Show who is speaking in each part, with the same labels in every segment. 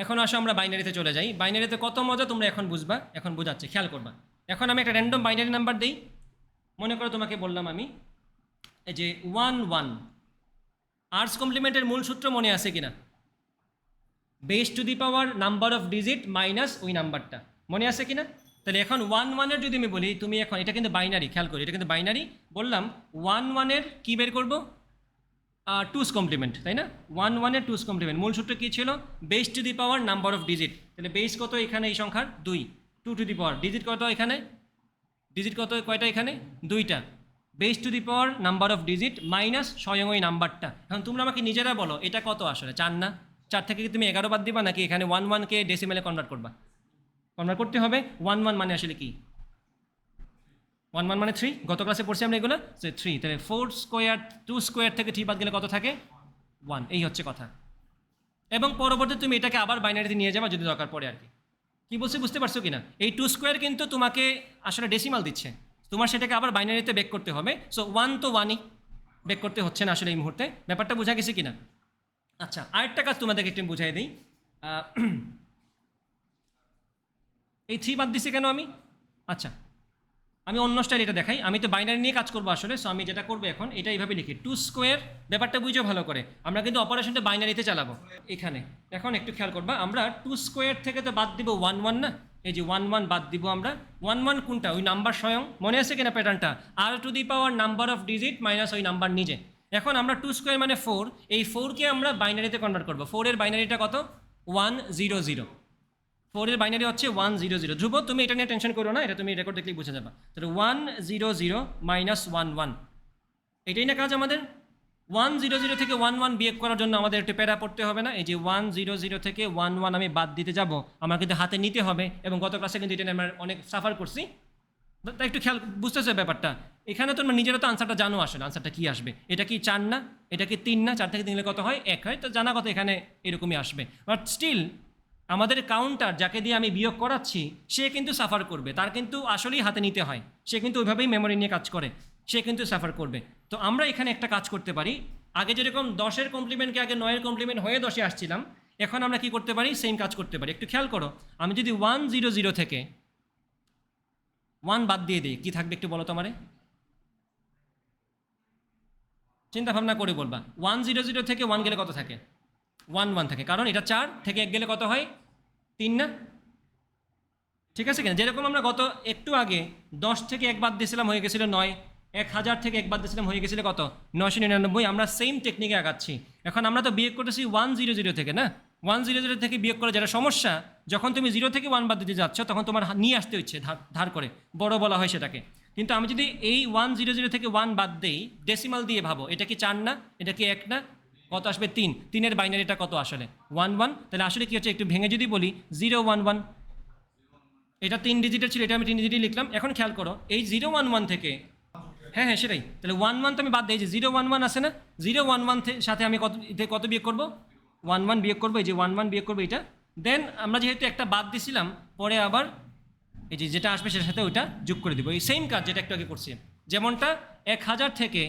Speaker 1: এখন আসো আমরা বাইনারিতে চলে যাই। বাইনারিতে কত মজা তোমরা এখন বুঝবা, এখন বোঝাচ্ছে, খেয়াল করবা। এখন আমি একটা র্যান্ডম বাইনারি নাম্বার দিই। মনে করো তোমাকে বললাম আমি এই যে 1 1 আর্টস কমপ্লিমেন্টের মূল সূত্র মনে আছে কিনা? Base two the power number of digit minus ওই নাম্বারটা মনে আছে কিনা? তাহলে এখন 1 1 যদি আমি বলি, তুমি এখন এটা কিন্তু বাইনারি, খেয়াল করি এটা কিন্তু বাইনারি। বললাম 1 1 কী বের করবো? 2's কমপ্লিমেন্ট, তাই না? 1 1 2's কমপ্লিমেন্ট মূল সূত্র কী ছিল? Base two the power number of digit. তাহলে বেস কত এখানে এই সংখ্যার? 2। 2 টু দি পাওয়ার ডিজিট কত এখানে? ডিজিট কত কয়টা এখানে? 2টা। Base two the power number of digit minus স্বয়ং ওই নাম্বারটা। এখন তোমরা আমাকে নিজেরা বলো এটা কত আসলে? 4 না? 4 থেকে কি তুমি 11 বাদ দিবা, নাকি এখানে 1 1কে ডেসিমেলে কনভার্ট করবা? কনভার্ট করতে হবে। 1 1 মানে আসলে কি? 1 1 মানে 3। গত ক্লাসে পড়ছি আমরা এগুলো, যে 3। তাহলে 4 স্কোয়ার 2 স্কোয়ার থেকে 3 বাদ গেলে কত থাকে? 1। এই হচ্ছে কথা। এবং পরবর্তীতে তুমি এটাকে আবার বাইনারিতে নিয়ে যাবা যদি দরকার পড়ে আর কি। কী বলছি বুঝতে পারছো কিনা? এই 2 স্কোয়ার কিন্তু তোমাকে আসলে ডেসিমাল দিচ্ছে, তোমার সেটাকে আবার বাইনারিতে বেক করতে হবে। সো 1 তো 1ই, বেক করতে হচ্ছে না আসলে এই মুহূর্তে। ব্যাপারটা বোঝা গেছে কিনা? আচ্ছা, আরেকটা কাজ তোমাদেরকে একটু বুঝাই দিই। এই 3 বাদ দিছি কেন আমি? আচ্ছা, আমি অন্য স্টাইল এটা দেখাই। আমি তো বাইনারি নিয়ে কাজ করবো আসলে। সো আমি যেটা করবো এখন, এটা এইভাবে লিখি 2 স্কোয়ার। ব্যাপারটা বুঝো ভালো করে, আমরা কিন্তু অপারেশনটা বাইনারিতে চালাবো এখানে। এখন একটু খেয়াল করবা, আমরা 2 স্কোয়ার থেকে তো বাদ দিব 1 1 না? এই যে 1 1 বাদ দিব আমরা। 1 1 কোনটা? ওই নাম্বার স্বয়ং, মনে আছে কিনা প্যাটার্নটা? আর to the power number of digit minus ওই নাম্বার নিজে। এখন আমরা 2 স্কোয়ার মানে 4, এই 4কে আমরা বাইনারিতে কনভার্ট করবো। 4 এর বাইনারিটা কত? 1 0 0। 4 এর বাইনারি হচ্ছে 1 0 0। ধ্রুব তুমি এটা নিয়ে টেনশন করো না, এটা তুমি রেকর্ড দেখলেই বুঝে যাবে। তাহলে 1 0 0 মাইনাস 1 1, এটাই না কাজ আমাদের। 1 0 0 থেকে 1 1 বিয়োগ করার জন্য আমাদের একটু প্যারা পড়তে হবে না? এই যে 1 0 0 থেকে 1 1 আমি বাদ দিতে যাব, আমার কিন্তু হাতে নিতে হবে। এবং গত ক্লাসে কিন্তু এটা নিয়ে আমরা অনেক সাফার করছি। তাই একটু খেয়াল বুঝতেছে ব্যাপারটা। এখানে তোমরা নিজেরা তো আনসারটা জানো, আসলে আনসারটা কী আসবে। এটা কি 4 না? এটা কি 3 না? 4 থেকে 3 কত হয়? 1 হয়। তো জানা কথা এখানে এরকমই আসবে। বাট স্টিল আমাদের কাউন্টার যাকে দিয়ে আমি বিয়োগ করাচ্ছি, সে কিন্তু সাফার করবে, তার কিন্তু আসলেই হাতে নিতে হয়। সে কিন্তু ওইভাবেই মেমোরি নিয়ে কাজ করে, সে কিন্তু সাফার করবে। তো আমরা এখানে একটা কাজ করতে পারি। আগে যেরকম 10-এর কমপ্লিমেন্টকে আগে 9-এর কমপ্লিমেন্ট হয়ে 10-এ আসছিলাম, এখন আমরা কি করতে পারি? সেম কাজ করতে পারি। একটু খেয়াল করো, আমি যদি 1 0 0 থেকে 1 বাদ দিয়ে দিই, কী থাকবে একটু বলো তো আমারে? চিন্তা ভাবনা করে বলবা। 1 0 0 থেকে 1 গেলে কত থাকে? 1 1 থাকে, কারণ এটা 4 থেকে 1 গেলে কত হয়? 3 না? ঠিক আছে কিনা? যেরকম আমরা গত একটু আগে 10 থেকে 1 বাদ দিয়েছিলাম, হয়ে গেছিলো 9। 1000 থেকে 1 বাদ দিয়েছিলাম, হয়ে গেছিলো কত? 999। আমরা সেম টেকনিকে আগাচ্ছি। এখন আমরা তো বিয়োগ করতেছি 1 0 0 থেকে না? 1 0 0 থেকে বিয়োগ করে যেটা সমস্যা, যখন তুমি 0 থেকে 1 বাদ দিতে যাচ্ছ, তখন তোমার নিয়ে আসতে হচ্ছে ধার করে, বড় বলা হয় সেটাকে। কিন্তু আমি যদি এই 1 0 0 থেকে 1 বাদ দেই, ডেসিমাল দিয়ে ভাবো, এটা কি 4 না? এটা কি 1 না? কত আসবে? 3। 3-এর বাইনারিটা কত আসলে? 1 1। তাহলে আসলে কি হচ্ছে, একটু ভেঙে যদি বলি, 0 1 1। এটা 3 ডিজিটের ছিল, এটা আমি 3 ডিজিটই লিখলাম। এখন খেয়াল করো, এই 0 1 1 থেকে, হ্যাঁ সেটাই। তাহলে 1 1 তো আমি বাদ দিই, যে 0 1 1 আছে না? 0 1 1 সাথে আমি কত বিয়োগ করবো? 1 1 বিয়োগ করবো। এই যে 1 1 বিয়োগ করবো এটা। দেন আমরা যেহেতু একটা বাদ দিছিলাম, পরে আবার এই যে যেটা আসবে সেটার সাথে ওইটা যোগ করে দিব। এই সেম কাজ যেটা একটু আগে করছি। যেমনটা 1000 থেকে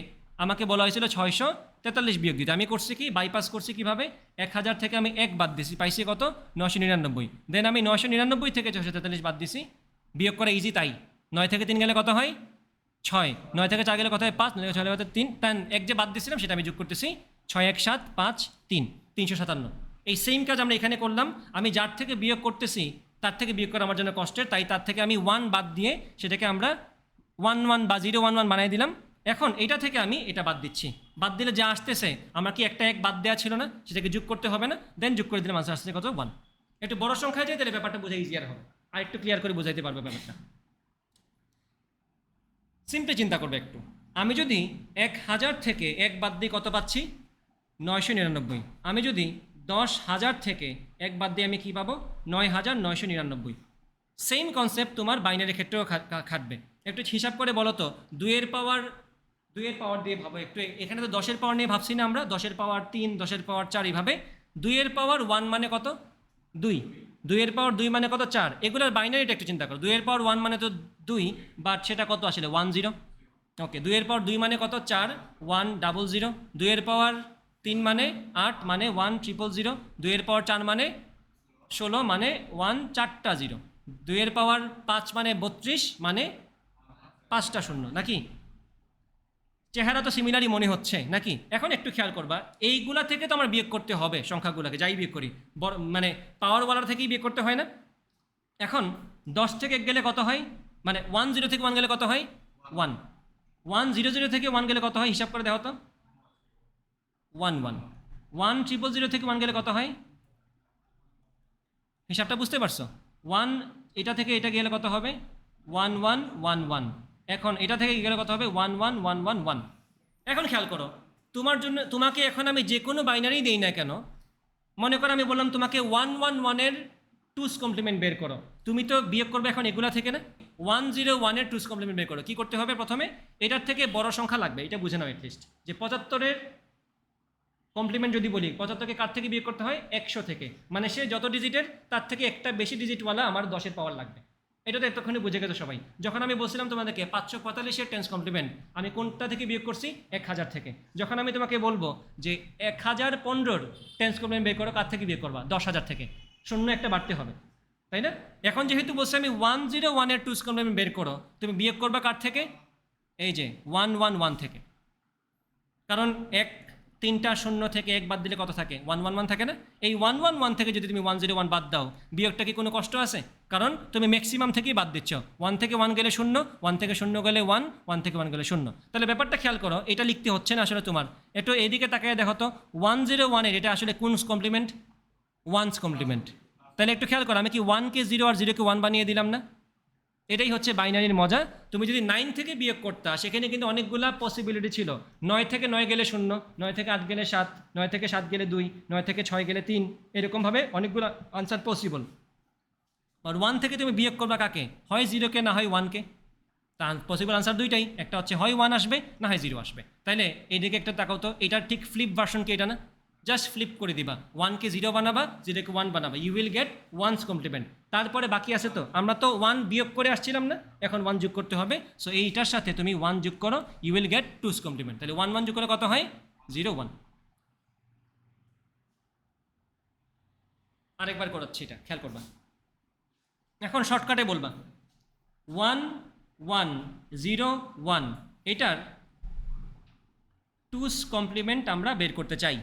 Speaker 1: আমাকে বলা হয়েছিল 643 বিয়োগ দিতে, আমি করছি কি, বাইপাস করছি কীভাবে? 1000 থেকে আমি 1 বাদ দিছি, পাইছি কত? 999। দেন আমি 999 থেকে 643 বাদ দিছি, বিয়োগ করা ইজি তাই। 9 থেকে 3 গেলে কত হয়? 6। 9 থেকে 4 গেলে কত হয়? 5। 9 থেকে 6 গেলে কত? 3। তাই 1 যে বাদ দিয়েছিলাম সেটা আমি যোগ করতেছি। 6 1 7 5 3, 357। এই সেম কাজ আমরা এখানে করলাম। আমি যার থেকে বিয়োগ করতেছি তার থেকে বিয়োগ করা আমার জন্য কষ্টের, তাই তার থেকে আমি 1 বাদ দিয়ে সেটাকে আমরা 1 1 বা 0 1 1 বানিয়ে দিলাম। এখন এটা থেকে আমি এটা বাদ দিচ্ছি। বাদ দিলে যা আসতেছে, আমার কি একটা 1 বাদ দেওয়া ছিল না? সেটাকে যোগ করতে হবে না? দেন যোগ করে দিলাম, আনসার আসছে কত? 1। একটু বড় সংখ্যায় যায়, তাহলে ব্যাপারটা বোঝা ইজিয়ার হবে, আর একটু ক্লিয়ার করে বোঝাইতে পারবে ব্যাপারটা। সিম্পলি চিন্তা করবে একটু। আমি যদি 1000 থেকে 1 বাদ দিয়ে কত পাচ্ছি? 999। আমি যদি 10,000 থেকে 1 বাদ দিয়ে আমি কী পাবো? 9999। সেম কনসেপ্ট তোমার বাইনারি ক্ষেত্রেও খাটবে। একটু হিসাব করে বলো তো, 2-এর পাওয়ার দিয়ে ভাবো একটু। এখানে তো 10-এর পাওয়ার নিয়ে ভাবছি না আমরা, 10-এর পাওয়ার 3, 10-এর পাওয়ার 4, এইভাবে। 2-এর পাওয়ার 1 মানে কত? 2। 2-এর পাওয়ার 2 মানে কত? 4। এগুলোর বাইনারিটা একটু চিন্তা করো। 2-এর পাওয়ার 1 মানে তো 2, বাট সেটা কত আসলে? 1 0। ওকে, 2-এর পাওয়ার 2 মানে কত? 4, 1 0 0। 2-এর পাওয়ার 3 মানে 8, মানে 1 0 0 0। 2-এর পাওয়ার 4 মানে 16 মানে 1 4টা 0, 2 এর পাওয়ার 5 মানে 32 মানে 5টা শূন্য, নাকি? চেহারা তো সিমিলারই মনে হচ্ছে নাকি? এখন একটু খেয়াল করবা, এইগুলা থেকে তো আমার বিয়োগ করতে হবে সংখ্যাগুলোকে, যাই বিয়োগ করি মানে পাওয়ারওয়ালার থেকেই বিয়োগ করতে হয় না? এখন 10 থেকে 1 গেলে কত হয়, মানে 1 0 থেকে 1 গেলে কত হয় 1, 1 0 0 থেকে 1 গেলে কত হয় হিসাব করে দেখো তো, 1 1, 1 0 0 থেকে 1 গেলে কত হয়, হিসাবটা বুঝতে পারছো? 1 এটা থেকে এটা গেলে কত হবে 1 1 1 1, এখন এটা থেকে গেলে কত হবে 1 1 1 1 1। এখন খেয়াল করো, তোমাকে এখন আমি যে কোনো বাইনারি দেই না কেন, মনে করো আমি বললাম তোমাকে 1 1 1 এর 2's কমপ্লিমেন্ট বের করো, তুমি তো বিয়োগ করবে এখন এগুলা থেকে না, 1 0 1 এর 2's কমপ্লিমেন্ট বের করো। কি করতে হবে প্রথমে, এটার থেকে বড় সংখ্যা লাগবে, এটা বুঝে নাও এটলিস্ট, যে 75-এর কমপ্লিমেন্ট যদি বলি 75কে কার থেকে বিয়োগ করতে হয় 100 থেকে, মানে সে যত ডিজিটের তার থেকে একটা বেশি ডিজিটওয়ালা আমার 10-এর পাওয়ার লাগবে। এটা তো এতক্ষণে বুঝে গেছো সবাই। যখন আমি বলছিলাম তোমাদেরকে 545-এর 10's কমপ্লিমেন্ট, আমি কোনটা থেকে বিয়োগ করছি 1000 থেকে। যখন আমি তোমাকে বলবো যে 1015-র 10's কমপ্লিমেন্ট বের করো, কার থেকে বিয়োগ করবা 10,000 থেকে, শূন্য একটা বাড়তে হবে, তাই না? এখন যেহেতু বলছি আমি 101 এর 2's কমপ্লিমেন্ট বের করো, তুমি বিয়োগ করবা কার থেকে, এই যে 111 থেকে, কারণ 3টা শূন্য থেকে 1 বাদ দিলে কত থাকে 111 থাকে না? এই 111 থেকে যদি তুমি 101 বাদ দাও, বিয়োগটা কি কোনো কষ্ট আছে? কারণ তুমি ম্যাক্সিমাম থেকেই বাদ দিচ্ছ, 1 থেকে 1 গেলে 0, 1 থেকে 0 গেলে 1, 1 থেকে 1 গেলে 0। তাহলে ব্যাপারটা খেয়াল করো, এটা লিখতে হচ্ছে না আসলে তোমার, একটু এদিকে তাকিয়ে দেখো তো 101 এর এটা আসলে কোন কমপ্লিমেন্ট, 1's কমপ্লিমেন্ট। তাহলে একটু খেয়াল করো, আমি কি 1কে 0 আর 0কে 1 বানিয়ে দিলাম না? এটাই হচ্ছে বাইনারির মজা। তুমি যদি 9 থেকে বিয়োগ করতা, সেখানে কিন্তু অনেকগুলা পসিবিলিটি ছিল, 9 থেকে 9 গেলে 0, 9 থেকে 8 গেলে 7, 9 থেকে 7 গেলে 2, 9 থেকে 6 গেলে 3, এরকমভাবে অনেকগুলো আনসার পসিবল। আর 1 থেকে তুমি বিয়োগ করবা কাকে, হয় 0কে না হয় 1কে, তার পসিবল আনসার দুইটাই, একটা হচ্ছে হয় 1 আসবে না হয় 0 আসবে। তাইলে এইদিকে একটা তাকাও তো, এটার ঠিক ফ্লিপ ভার্সন কি এটা না? জাস্ট ফ্লিপ করে দিবা, 1কে 0 বানাবা, 0কে 1 বানাবা, you will get 1's complement. তারপরে বাকি আছে তো, আমরা তো 1 বিয়োগ করে আসছিলাম না, এখন 1 যোগ করতে হবে। সো এইটার সাথে তুমি 1 যোগ করো, you will gate 2's complement. তাহলে 1 1 যোগ করে কত হয় 0 1। আরেকবার করাচ্ছি, এটা খেয়াল করবা। এখন শর্টকাটে বলবা 1 1 0 1, এটার 2's কমপ্লিমেন্ট আমরা বের করতে চাই।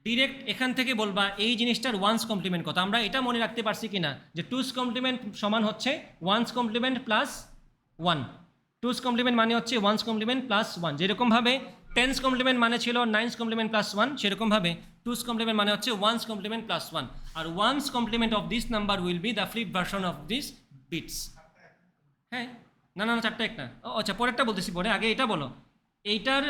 Speaker 1: ডিরেক্ট এখান থেকে বলবা এই জিনিসটার 1's কমপ্লিমেন্ট কত, আমরা এটা মনে রাখতে পারছি কিনা যে 2's কমপ্লিমেন্ট সমান হচ্ছে 1's complement plus 1, 2's complement মানে হচ্ছে 1's কমপ্লিমেন্ট প্লাস 1, যেরকমভাবে 10's কমপ্লিমেন্ট মানে ছিল 9's কমপ্লিমেন্ট প্লাস 1, সেরকমভাবে 2's কমপ্লিমেন্ট মানে হচ্ছে 1's কমপ্লিমেন্ট প্লাস 1, আর 1's complement of this number will be the flip version of this bits. হ্যাঁ, না না না, চারটা এক না, আচ্ছা পরেরটা বলতেছি পরে, আগে এটা বলো এইটার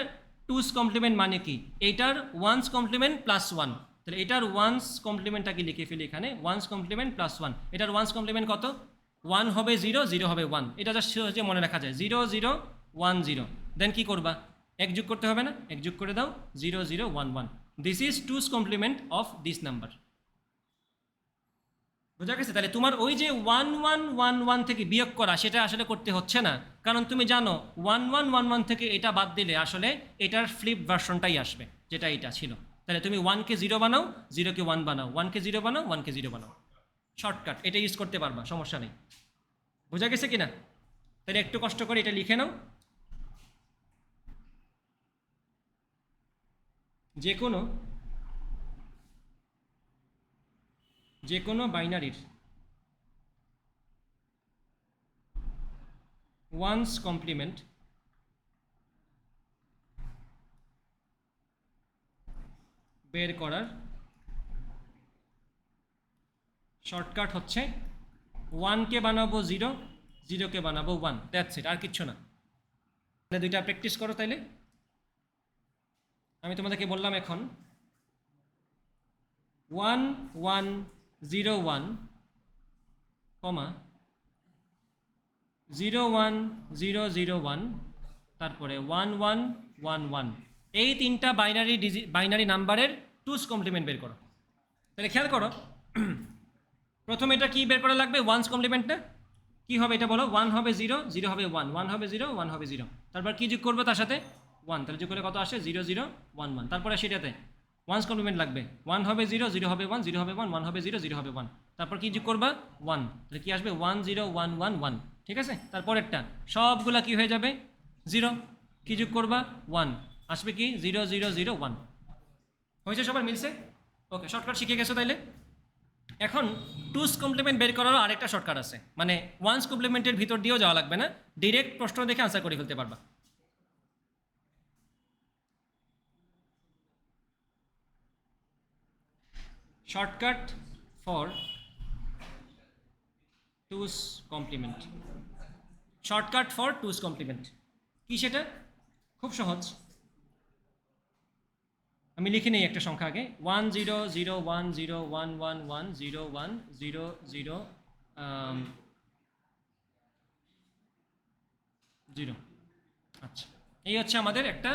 Speaker 1: 2's কমপ্লিমেন্ট মানে কি, এইটার 1's কমপ্লিমেন্ট প্লাস 1, তাহলে এটার 1's কমপ্লিমেন্টটাকে লিখে ফেলি এখানে, 1's কমপ্লিমেন্ট প্লাস 1, এটার 1's কমপ্লিমেন্ট কত, 1 হবে 0, 0 হবে 1, এটা জাস্ট সহজে মনে রাখা যায়, 0 0 1 0। দেন কি করবা, এক যোগ করতে হবে না, এক যোগ করে দাও 0 0 1 1, this is 2's complement of this number. বোঝা গেছে? তাহলে তোমার ওই যে 1 1 1 1 থেকে বিয়োগ করা, সেটা আসলে করতে হচ্ছে না, কারণ তুমি জানো 1 1 1 1 থেকে এটা বাদ দিলে আসলে এটার ফ্লিপ ভার্সনটাই আসবে, যেটা এটা ছিল। তাহলে তুমি 1কে 0 বানাও, 0কে 1 বানাও, 1কে 0 বানাও, 1কে 0 বানাও, শর্টকাট, এটা ইউজ করতে পারবা, সমস্যা নেই। বোঝা গেছে কিনা? তাহলে একটু কষ্ট করে এটা লিখে নাও, যে কোনো বাইনারির 1's কমপ্লিমেন্ট বের করার শর্টকাট হচ্ছে 1কে বানাবো 0, 0কে বানাবো 1, দ্যাটস ইট, আর কিচ্ছু না। দুইটা প্র্যাকটিস করো তাইলে। আমি তোমাদেরকে বললাম এখন 1 1 0 1, 0 1 0 0 1, তারপরে 1 1 1 1, এই তিনটা বাইনারি নাম্বারের 2's কমপ্লিমেন্ট বের করো। তাহলে খেয়াল করো, প্রথমে এটা কি বের করা লাগবে, 1's কমপ্লিমেন্টটা কি হবে এটা বলো, 1 হবে 0, 0 হবে 1, 1 হবে 0, 1 হবে 0, তারপর কি যোগ করবো তার সাথে 1, তাহলে যোগ করলে কত আসে 0 0 1 1, তারপরে সেটাতে ওয়ানস কমপ্লিমেন্ট লাগবে, 1 হবে 0, 0 হবে 1, 0 হবে 1, 1 হবে 0, 0 হবে 1, তারপর কি যোগ করবা 1, তাহলে কি আসবে 1 0 1 1 1, ঠিক আছে। তারপরেরটা সবগুলা কি হয়ে যাবে 0, কি যোগ করবা 1, আসবে কি 0 0 0 1, হয়েছে সবার মিলছে? ওকে, শর্টকাট শিখে গেছো তাইলে। এখন 2's কমপ্লিমেন্ট বের করারও আরেকটা শর্টকাট আছে, মানে 1's কমপ্লিমেন্টের ভিতর দিয়েও যাওয়া লাগবে না, ডিরেক্ট প্রশ্ন দেখে আনসার করে ফেলতে পারবা। Shortcut for 2's complement, shortcut for 2's complement কি সেটা? খুব সহজ, আমি লিখে নেই একটা সংখ্যা আগে, 1 0 0 1 0 1 1 1 0 1 0 0 0। আচ্ছা, এই হচ্ছে আমাদের একটা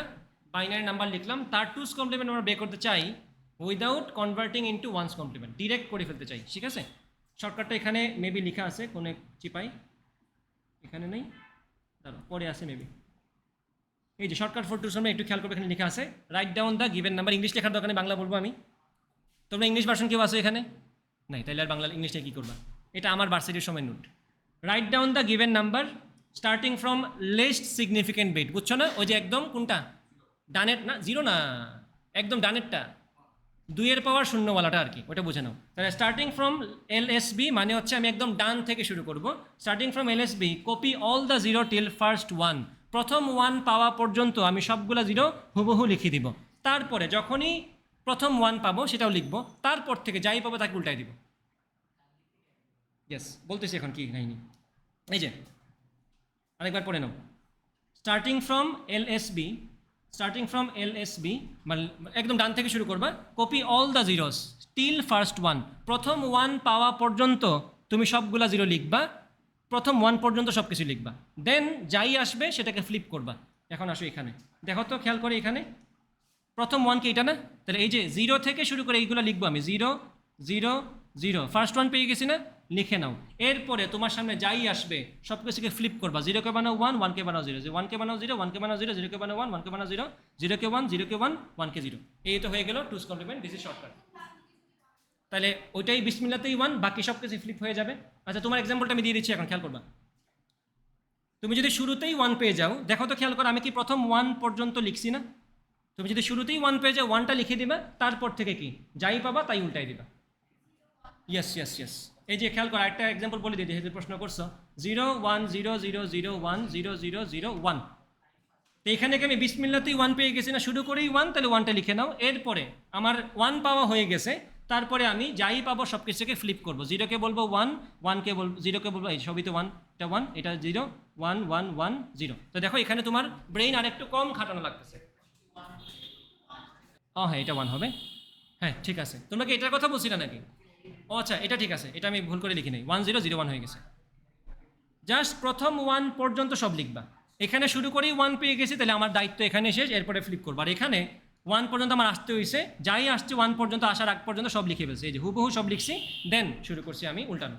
Speaker 1: বাইনারি নাম্বার লিখলাম, তার 2's কমপ্লিমেন্ট আমরা বের করতে চাই without converting into 1's complement, direct করে ফেলতে চাই, ঠিক আছে। শর্টকাটটা এখানে মেবি লেখা আছে, কোনে চিপাই, এখানে নেই, দাঁড়ো পরে আছে মেবি, এই যে শর্টকাট ফর 2's কমপ্লিমেন্ট, একটু খেয়াল করবে এখানে লেখা আছে right down the given number, English লেখার দরকার নেই, বাংলা বলবো আমি, তোমরা ইংলিশ ভার্সন কেউ আছে এখানে? নাই, তাইলে আর বাংলা ইংলিশটা কী করবা, এটা আমার ভার্সিটির সময় note. Write down the given number starting from least significant bit, বুঝছো না? ওই যে একদম কোনটা ডানের, না 0 না, একদম ডানেরটা, 2 এর পাওয়ার শূন্যওয়ালাটা আর কি, ওটা বুঝে নাও। তাহলে স্টার্টিং ফ্রম LSB মানে হচ্ছে আমি একদম ডান থেকে শুরু করব, starting from LSB copy all the 0 till first 1, প্রথম 1 পাওয়া পর্যন্ত আমি সবগুলা 0 হুবহু লিখে দিব, তারপরে যখনই প্রথম 1 পাবো সেটাও লিখবো, তারপর থেকে যাই পাবো তাকে উল্টাই দিব। ইয়েস, বলতেছি এখন কি কাহিনী, এই যে আরেকবার পড়ে নাও, স্টার্টিং ফ্রম LSB মানে একদম ডান থেকে শুরু করবা, copy all the 0s till first 1, প্রথম 1 পাওয়া পর্যন্ত তুমি সবগুলা 0 লিখবা, প্রথম 1 পর্যন্ত সব কিছু লিখবা, দেন যাই আসবে সেটাকে ফ্লিপ করবা। এখন আসো এখানে, দেখো তো খেয়াল করে, এখানে প্রথম 1 কি এটা না, তাহলে এই যে 0 থেকে শুরু করে এইগুলো লিখবো আমি, 0 0 0, ফার্স্ট 1 পেয়ে গেছি না, লিখে নাও। এরপরে তোমার সামনে যাই আসবে সব কিছুকে ফ্লিপ করবা, 0 কে বানাও 1, 1 কে বানাও 0, 1 কে বানাও 0, 1 কে বানাও 0, 0 কে বানাও 1, 1 কে বানাও 0, 0 কে 1, 0 কে 1, 1 কে 0, এই তো হয়ে গেল 2's complement, this is shortcut. তাহলে ওইটাই বিসমিল্লাতেই 1, বাকি সব কিছু ফ্লিপ হয়ে যাবে। আচ্ছা, তোমার এক্সাম্পলটা আমি দিয়ে দিচ্ছি, এখন খেয়াল করবা, তুমি যদি শুরুতেই 1 পেয়ে যাও, দেখো তো খেয়াল করো আমি কি প্রথম 1 পর্যন্ত লিখছি না, তুমি যদি শুরুতেই 1 পেয়ে যাও 1টা লিখে দিবা, তারপর থেকে কি যাই পাবা তাই উল্টাই দিবা। ইয়েস ইয়েস ইয়েস, এই যে খেয়াল করো, একটা এক্সাম্পল বলে দিই, যেহেতু প্রশ্ন করছো, 0 1 0 0 0 1 0 0 0 1, তো এখানে কি আমি বিসমিল্লাতেই 1 পেয়ে গেছি না, শুরু করেই 1, তাহলে 1টা লিখে নাও। এরপরে আমার 1 পাওয়া হয়ে গেছে, তারপরে আমি যাই পাবো সব কিছুকে ফ্লিপ করবো, 0 কে বলবো 1, 1 কে বলবো 0 কে বলবো, এই সবই তো 1, এটা 1, এটা 0 1 1 1 0। তো দেখো এখানে তোমার ব্রেইন আর একটু কম খাটানো লাগতেছে। ও হ্যাঁ, এটা 1 হবে, হ্যাঁ ঠিক আছে। তোমরা কি এটার কথা বলছিলে নাকি? ও আচ্ছা, এটা ঠিক আছে, এটা আমি ভুল করে লিখি নাই, 1 0 0 1 হয়ে গেছে। জাস্ট প্রথম 1 পর্যন্ত সব লিখবা, এখানে শুরু করেই 1 পেয়ে গেছি, তাহলে আমার দায়িত্ব এখানে শেষ, এরপরে ফ্লিপ করবো। আর এখানে 1 পর্যন্ত আমার আসতে হয়েছে, যাই আসছে 1 পর্যন্ত আসার আগ পর্যন্ত সব লিখে ফেলছি, এই যে হুবহু সব লিখছি, দেন শুরু করছি আমি উল্টানো।